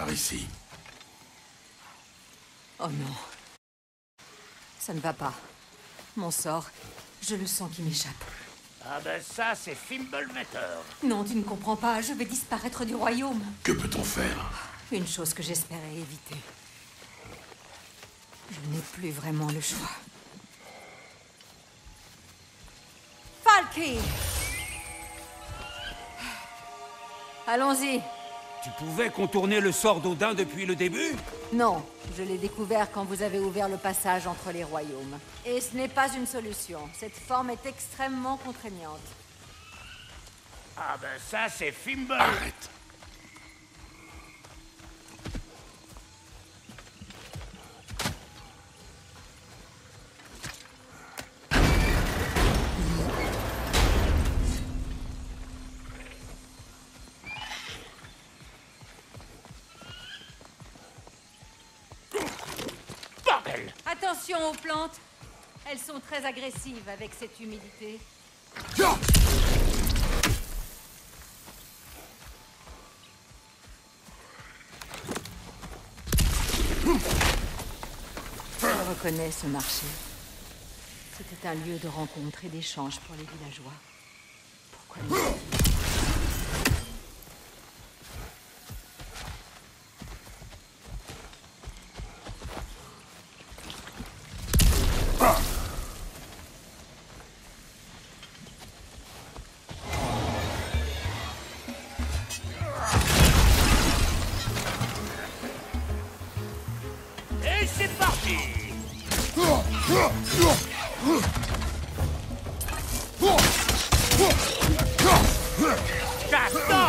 par ici. Oh non. Ça ne va pas. Mon sort, je le sens qui m'échappe. Ah ben ça, c'est Fimblewetter. Non, tu ne comprends pas. Je vais disparaître du royaume. Que peut-on faire? Une chose que j'espérais éviter. Je n'ai plus vraiment le choix. Falky! Allons-y. Tu pouvais contourner le sort d'Odin depuis le début? Non, je l'ai découvert quand vous avez ouvert le passage entre les royaumes. Et ce n'est pas une solution. Cette forme est extrêmement contraignante. Ah ben ça, c'est Fimble. Arrête. Bordel! Attention aux plantes. Elles sont très agressives avec cette humidité. Je reconnais ce marché. C'était un lieu de rencontre et d'échange pour les villageois. Pourquoi nous... Et c'est parti! Gaston!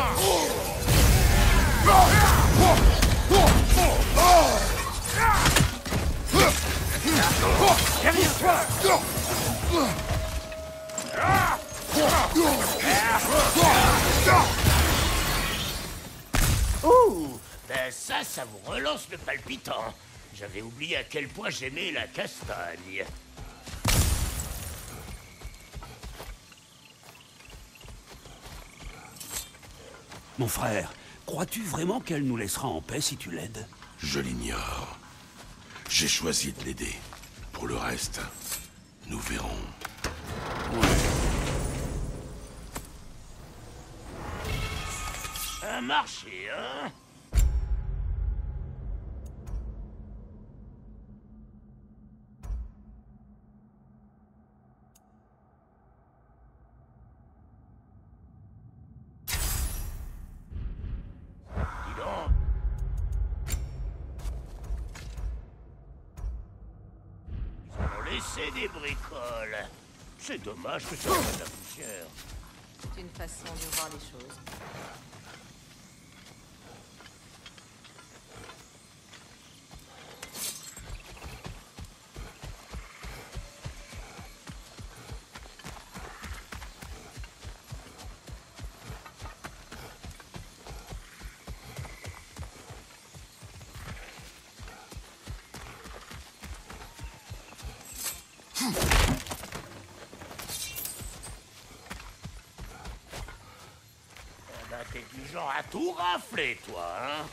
Ouh! Ben ça vous relance le palpitant. J'avais oublié à quel point j'aimais la castagne. Mon frère, crois-tu vraiment qu'elle nous laissera en paix si tu l'aides? Je l'ignore. J'ai choisi de l'aider. Pour le reste, nous verrons. Un marché, hein? Dis donc. Ils ont laissé des bricoles. C'est dommage que ça fasse de la poussière. C'est une façon de voir les choses. Eh ben, t'es du genre à tout rafler, toi, hein?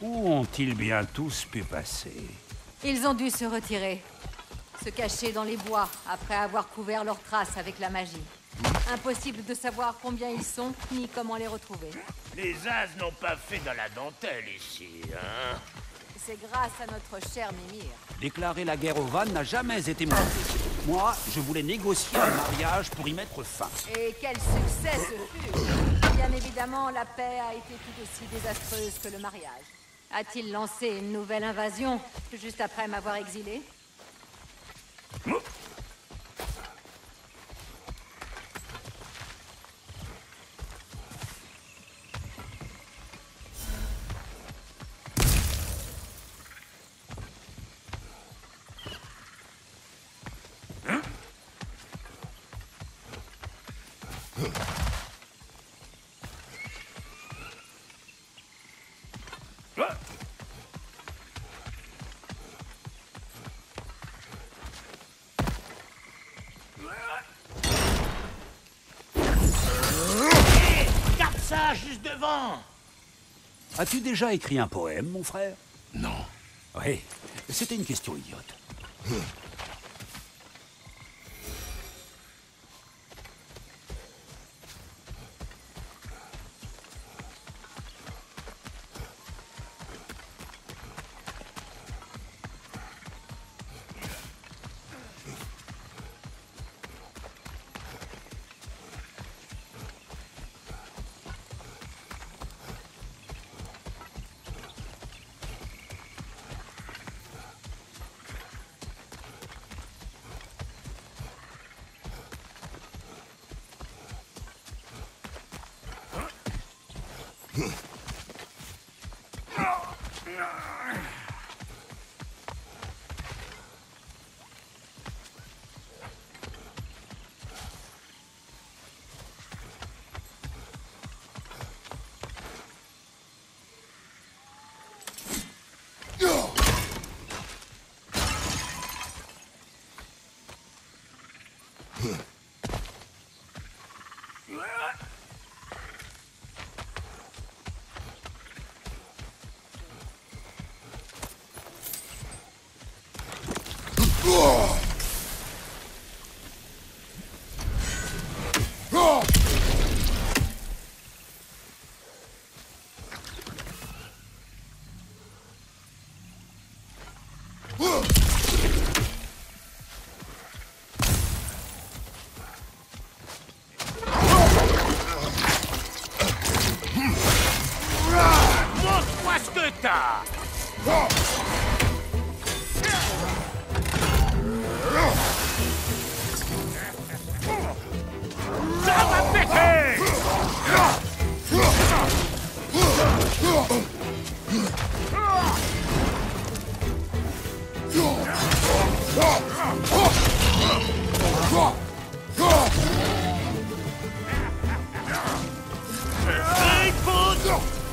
Où ont-ils bien tous pu passer? Ils ont dû se retirer. Se cacher dans les bois après avoir couvert leurs traces avec la magie. Impossible de savoir combien ils sont, ni comment les retrouver. Les As n'ont pas fait dans la dentelle ici, hein? C'est grâce à notre cher Mimir. Déclarer la guerre aux Van n'a jamais été mon but. Moi, je voulais négocier un mariage pour y mettre fin. Et quel succès ce fut! Bien évidemment, la paix a été tout aussi désastreuse que le mariage. A-t-il lancé une nouvelle invasion, juste après m'avoir exilé? ça, juste devant. As-tu déjà écrit un poème, mon frère? Non. Oui, c'était une question idiote. Montre-moi ce que t'as. Ça va péter.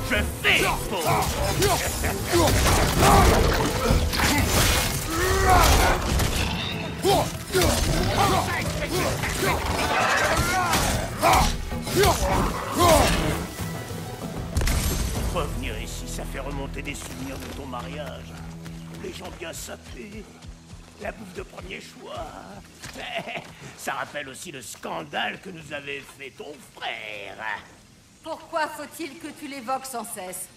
Je fais pause. Revenir ici, ça fait remonter des souvenirs de ton mariage. Les gens bien sapés, la bouffe de premier choix. Ça rappelle aussi le scandale que nous avait fait ton frère. Pourquoi faut-il que tu l'évoques sans cesse?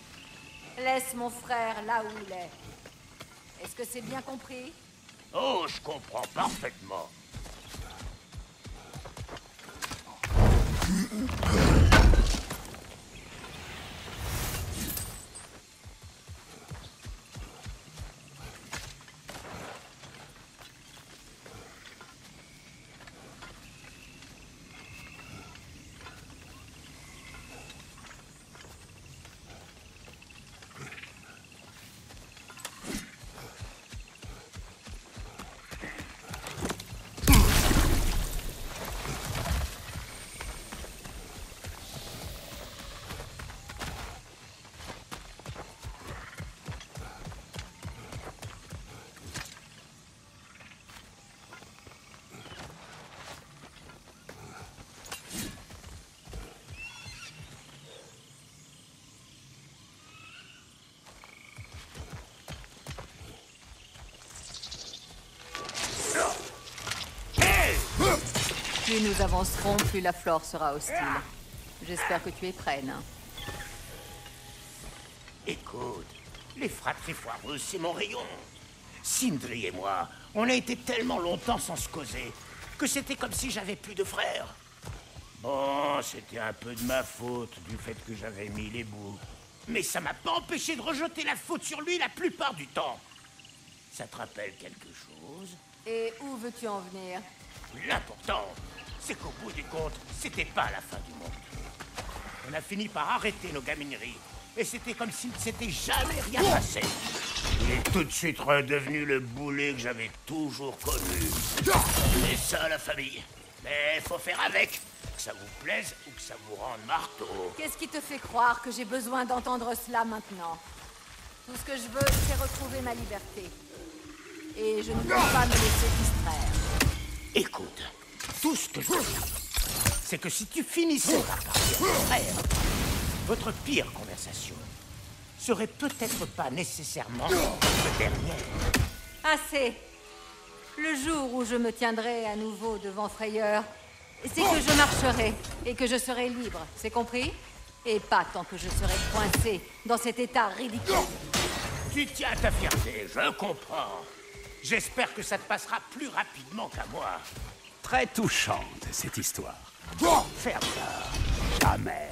Laisse mon frère là où il est. Est-ce que c'est bien compris? Oh, je comprends parfaitement. Plus nous avancerons, plus la flore sera hostile. J'espère que tu es prêt, nain. Écoute, les fratries foireuses, c'est mon rayon. Sindri et moi, on a été tellement longtemps sans se causer que c'était comme si j'avais plus de frères. Bon, c'était un peu de ma faute du fait que j'avais mis les bouts. Mais ça m'a pas empêché de rejeter la faute sur lui la plupart du temps. Ça te rappelle quelque chose? Et où veux-tu en venir? L'important, c'est qu'au bout du compte, c'était pas la fin du monde. On a fini par arrêter nos gamineries. Et c'était comme s'il ne s'était jamais rien passé. Il est tout de suite redevenu le boulet que j'avais toujours connu. C'est ça, la famille. Mais faut faire avec. Que ça vous plaise ou que ça vous rende marteau. Qu'est-ce qui te fait croire que j'ai besoin d'entendre cela maintenant? Tout ce que je veux, c'est retrouver ma liberté. Et je ne peux pas me laisser distraire. Écoute, tout ce que je veux, c'est que si tu finissais par partir, frère, votre pire conversation serait peut-être pas nécessairement votre dernière. Assez. Le jour où je me tiendrai à nouveau devant Frayeur, c'est que je marcherai et que je serai libre, c'est compris? Et pas tant que je serai coincé dans cet état ridicule. Tu tiens à ta fierté, je comprends. J'espère que ça te passera plus rapidement qu'à moi. Très touchante, cette histoire. Ferme-la. Jamais.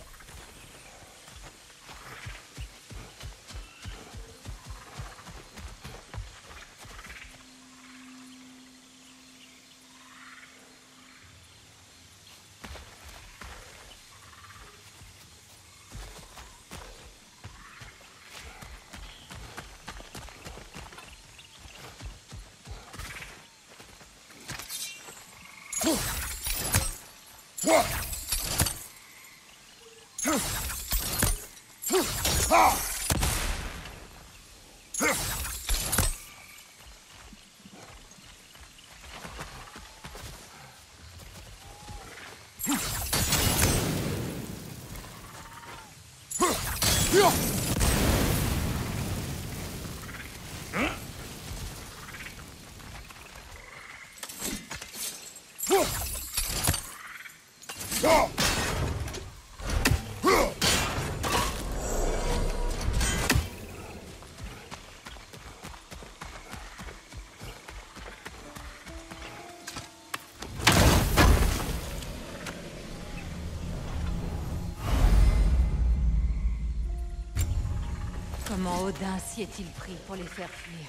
Comment Odin s'y est-il pris pour les faire fuir?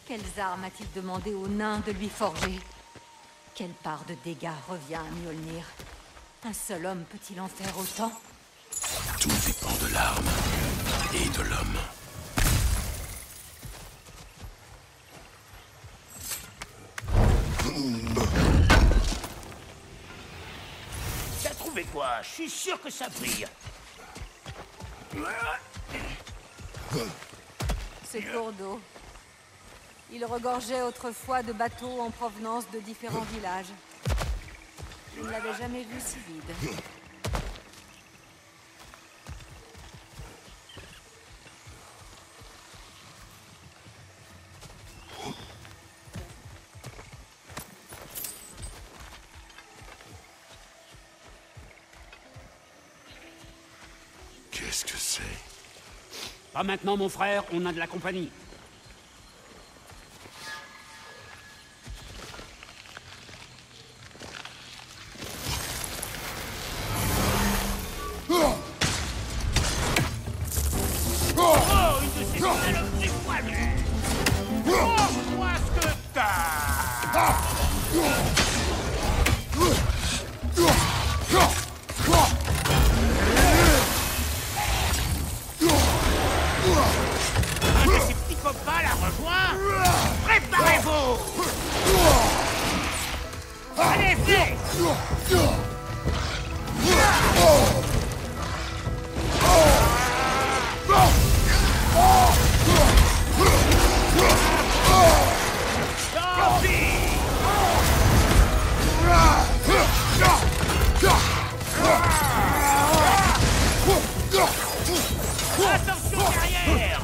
Quelles armes a-t-il demandé aux nains de lui forger? Quelle part de dégâts revient à Mjolnir? Un seul homme peut-il en faire autant? Tout dépend de l'arme et de l'homme. T'as trouvé quoi? Je suis sûr que ça brille. Ce cours d'eau. Il regorgeait autrefois de bateaux en provenance de différents villages. Je ne l'avais jamais vu si vide. Qu'est-ce que c'est? Pas maintenant, mon frère, on a de la compagnie. Oh, une de ces salopes dépoilées! Montre-moi ce que t'as! Un de ces petits copains la rejoint! Préparez-vous! Allez, fais! Tant pis! Attention derrière!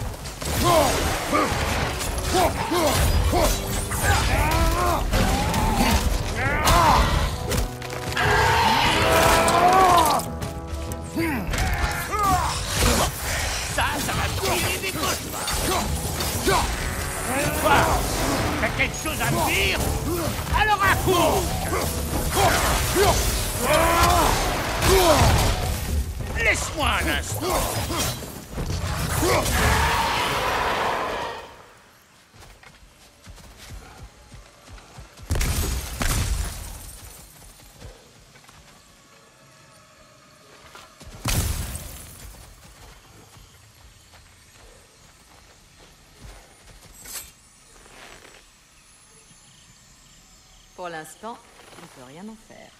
Ça va tirer des cauchemars! Quoi? T'as quelque chose à me dire? Alors à court! Laisse-moi un instant! Pour l'instant, je ne peux rien en faire.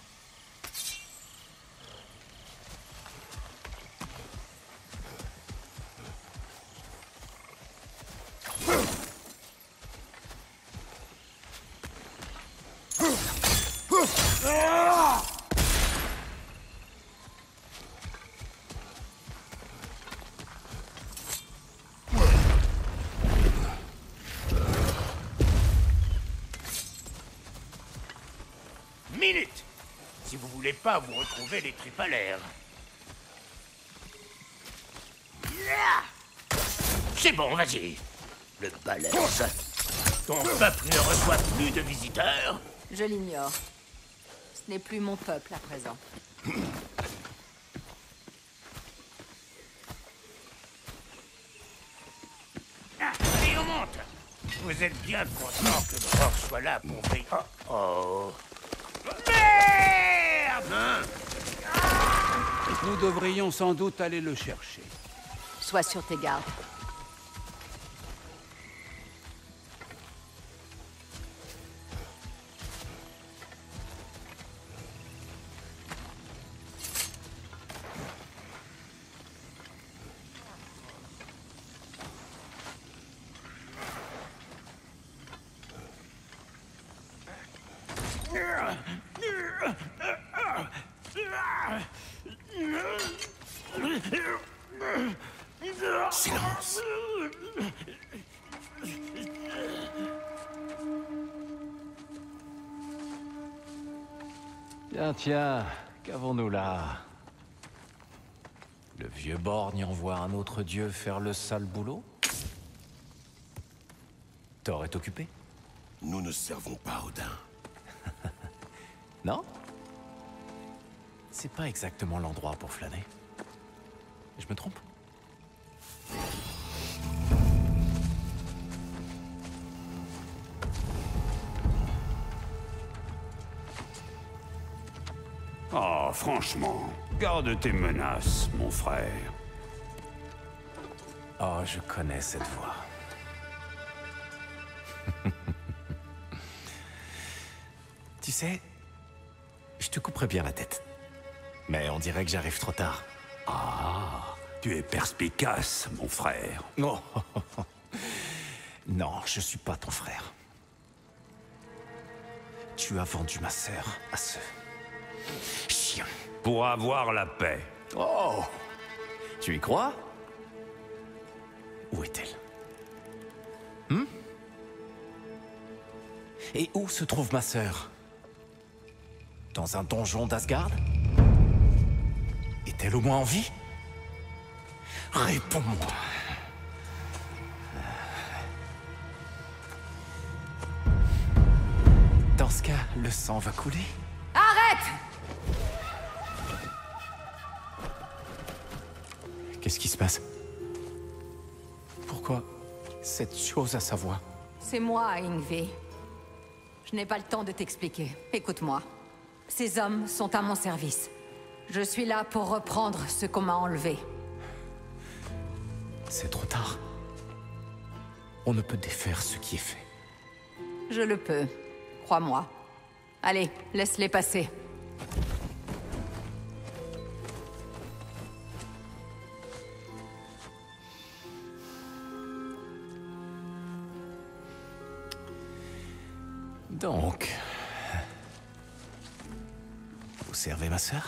minutes. Si vous voulez pas vous retrouver les tripes à l'air. C'est bon, vas-y. Le balèze. Ton peuple ne reçoit plus de visiteurs. Je l'ignore. Ce n'est plus mon peuple à présent. Allez, on monte. Vous êtes bien content que Brok soit là pour veiller. Oh. Merde! Nous devrions sans doute aller le chercher. Sois sur tes gardes. Silence. Tiens, qu'avons-nous là? Le vieux borgne envoie un autre dieu faire le sale boulot? Thor est occupé? Nous ne servons pas Odin. Non? C'est pas exactement l'endroit pour flâner. Je me trompe? Oh, franchement, garde tes menaces, mon frère. Oh, je connais cette voix. Tu sais, je te couperais bien la tête. Mais on dirait que j'arrive trop tard. Ah, tu es perspicace, mon frère. Oh. Non, je suis pas ton frère. Tu as vendu ma sœur à ce chien. Pour avoir la paix. Oh! Tu y crois? Où est-elle? Et où se trouve ma sœur? Dans un donjon d'Asgard? Est-elle au moins en vie? Réponds-moi. Dans ce cas, le sang va couler? Arrête! Qu'est-ce qui se passe? Pourquoi cette chose à sa voix? C'est moi, Yngvi. Je n'ai pas le temps de t'expliquer. Écoute-moi. Ces hommes sont à mon service. Je suis là pour reprendre ce qu'on m'a enlevé. C'est trop tard. On ne peut défaire ce qui est fait. Je le peux. Crois-moi. Allez, laisse-les passer. Donc... Vous servez ma sœur?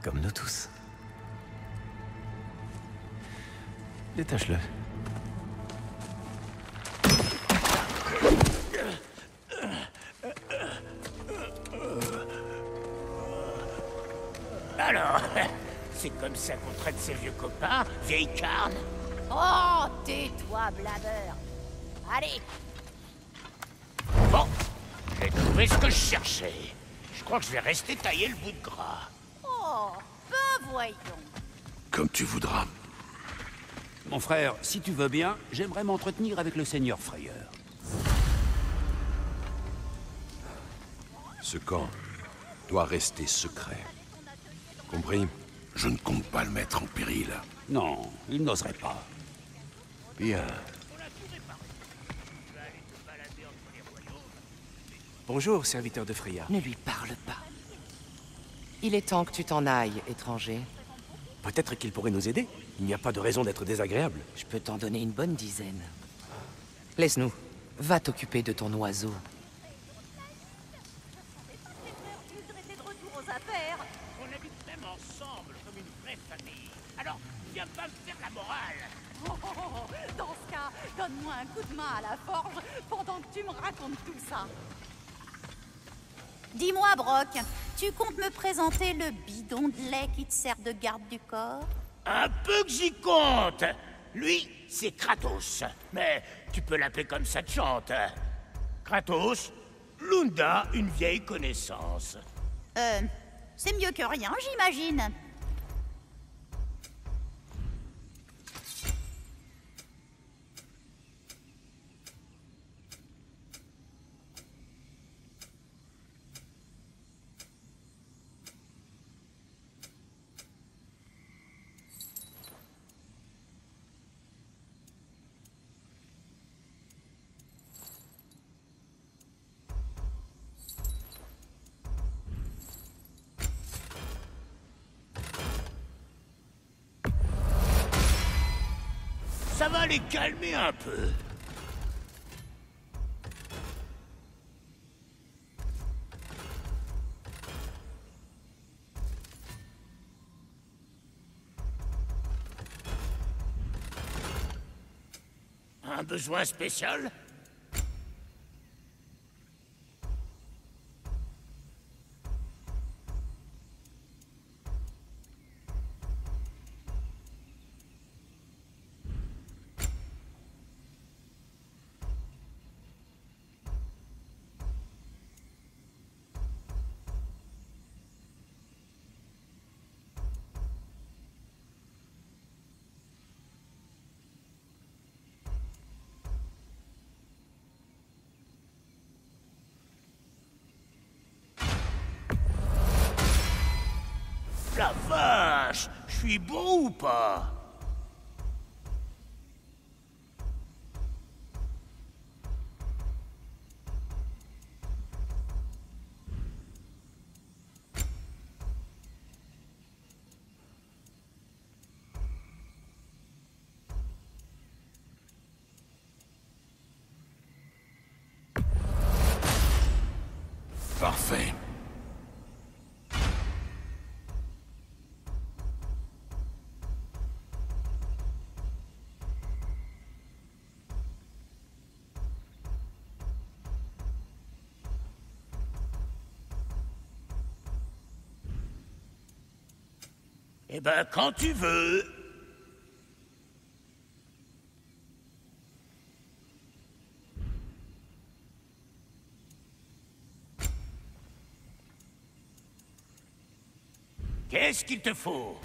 Comme nous tous. Détache-le. Alors, c'est comme ça qu'on traite ses vieux copains, vieille carne? Oh, tais-toi, blagueur. Allez, Bon, j'ai trouvé ce que je cherchais. Je crois que je vais rester tailler le bout de gras. oh, ben voyons. Comme tu voudras. Mon frère, si tu veux bien, j'aimerais m'entretenir avec le seigneur Frayeur. Ce camp doit rester secret. Compris? Je ne compte pas le mettre en péril. Non, il n'oserait pas. Bien. Bonjour, serviteur de Freya. Ne lui parle pas. Il est temps que tu t'en ailles, étranger. Peut-être qu'il pourrait nous aider. Il n'y a pas de raison d'être désagréable. Je peux t'en donner une bonne dizaine. Laisse-nous. Va t'occuper de ton oiseau. Vous serez de retour aux affaires. On habite même ensemble comme une vraie famille. Alors, viens pas me faire la morale. Oh, dans donne-moi un coup de main à la forge pendant que tu me racontes tout ça. Dis-moi, Brock, tu comptes me présenter le bidon de lait qui te sert de garde du corps? Un peu que j'y compte. Lui, c'est Kratos. Mais tu peux l'appeler comme ça te chante. Kratos, Lunda, une vieille connaissance. C'est mieux que rien, j'imagine. Ça va les calmer un peu. Un besoin spécial? La vache! Je suis beau ou pas? Parfait. Eh ben, quand tu veux. Qu'est-ce qu'il te faut?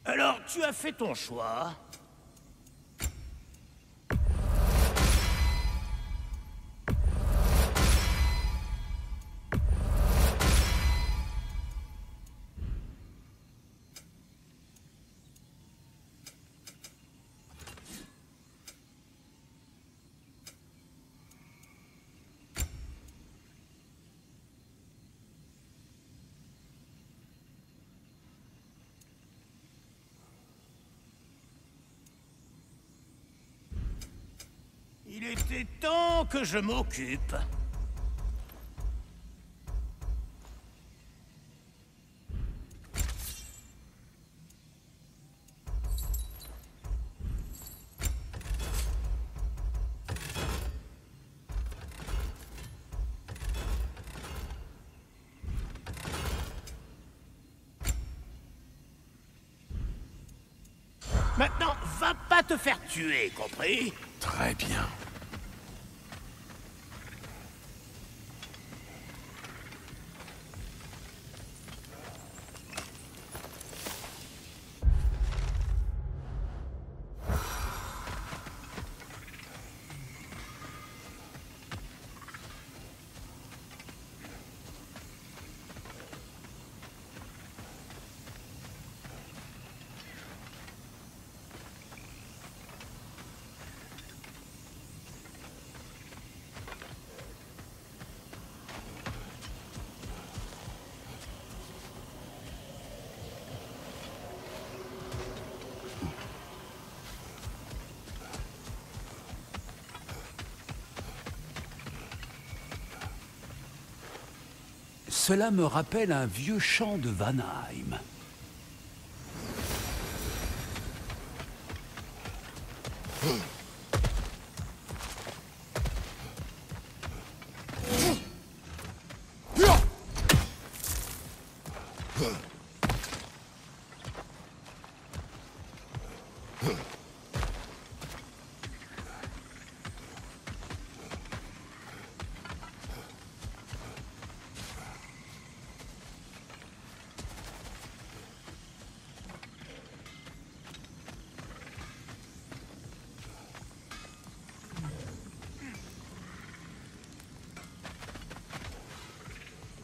Alors, tu as fait ton choix. Il était temps que je m'occupe. Maintenant, va pas te faire tuer, compris? Très bien. Cela me rappelle un vieux chant de Vanheim.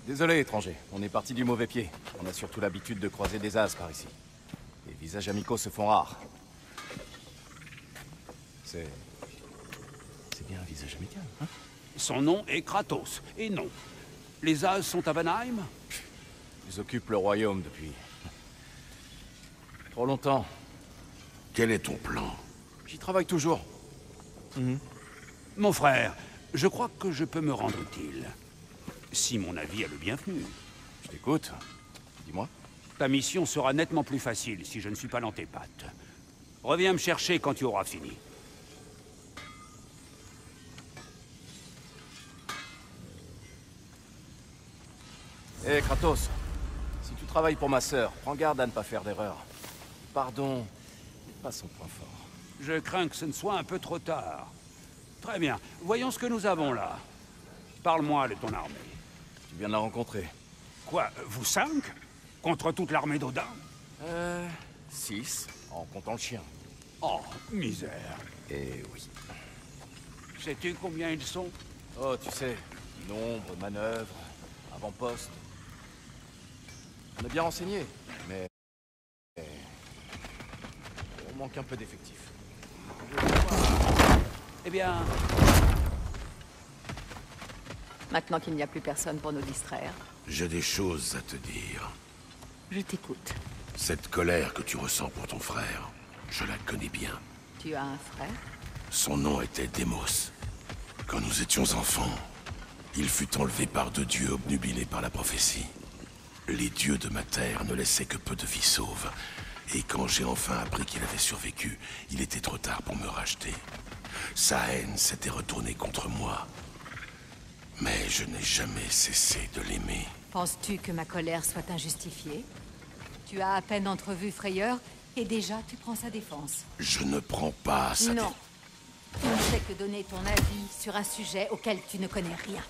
Désolé, étranger. On est parti du mauvais pied. On a surtout l'habitude de croiser des as par ici. Les visages amicaux se font rares. C'est bien un visage amical, hein? Son nom est Kratos, et non. Les As sont à Vanheim? Ils occupent le royaume depuis... trop longtemps. Quel est ton plan? J'y travaille toujours. Mon frère, je crois que je peux me rendre utile. Si mon avis est le bienvenu. Je t'écoute. Dis-moi. Ta mission sera nettement plus facile si je ne suis pas dans tes pattes. Reviens me chercher quand tu auras fini. Hé, Kratos. Si tu travailles pour ma sœur, prends garde à ne pas faire d'erreur. Pardon n'est pas son point fort. Je crains que ce ne soit un peu trop tard. Très bien. Voyons ce que nous avons là. Parle-moi de ton armée. Tu viens de la rencontrer. Quoi, vous 5? Contre toute l'armée d'Odin? 6, en comptant le chien. Oh, misère. Eh oui. Sais-tu combien ils sont? Oh, tu sais, nombre, manœuvres, avant-poste. On est bien renseigné, mais... on manque un peu d'effectifs. Eh bien... Maintenant qu'il n'y a plus personne pour nous distraire, J'ai des choses à te dire. je t'écoute. Cette colère que tu ressens pour ton frère, je la connais bien. Tu as un frère? Son nom était Démos. Quand nous étions enfants, il fut enlevé par 2 dieux obnubilés par la prophétie. Les dieux de ma terre ne laissaient que peu de vies sauves. Et quand j'ai enfin appris qu'il avait survécu, il était trop tard pour me racheter. Sa haine s'était retournée contre moi. Mais je n'ai jamais cessé de l'aimer. Penses-tu que ma colère soit injustifiée? Tu as à peine entrevu Frayeur, et déjà tu prends sa défense. Je ne prends pas sa Non. Tu ne fais que donner ton avis sur un sujet auquel tu ne connais rien.